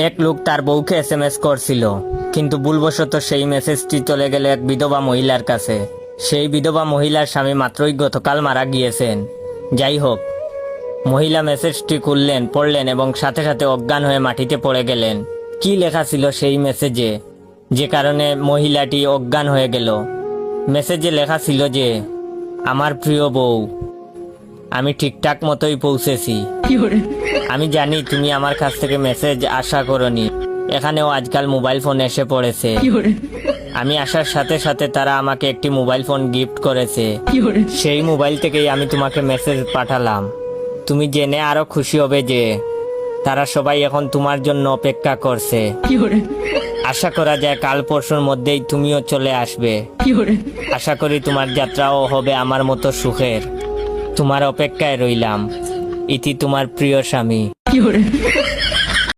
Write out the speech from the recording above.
এক লোক তার বউকে এসএমএস করছিল, কিন্তু ভুলবশত সেই মেসেজটি চলে গেল এক বিধবা মহিলার কাছে। সেই বিধবা মহিলার স্বামী মাত্রই গতকাল মারা গিয়েছেন। যাই হোক, মহিলা মেসেজটি খুললেন, পড়লেন এবং সাথে সাথে অজ্ঞান হয়ে মাটিতে পড়ে গেলেন। কি লেখা ছিল সেই মেসেজে, যে কারণে মহিলাটি অজ্ঞান হয়ে গেল? মেসেজে লেখা ছিল যে, আমার প্রিয় বউ, আমি ঠিকঠাক মতোই পৌঁছেছি। আমি জানি তুমি আমার কাছ থেকে মেসেজ আশা করনি। এখানেও আজকাল মোবাইল ফোন এসে পড়েছে। আমি আসার সাথে সাথে তারা আমাকে একটি মোবাইল ফোন গিফট করেছে। সেই মোবাইল থেকেই আমি তোমাকে মেসেজ পাঠালাম। তুমি জেনে আরো খুশি হবে যে তারা সবাই এখন তোমার জন্য অপেক্ষা করছে। আশা করা যায় কাল পরশুর মধ্যেই তুমিও চলে আসবে। আশা করি তোমার যাত্রাও হবে আমার মতো সুখের। তোমার অপেক্ষায় রইলাম। ইতি তোমার প্রিয় স্বামী।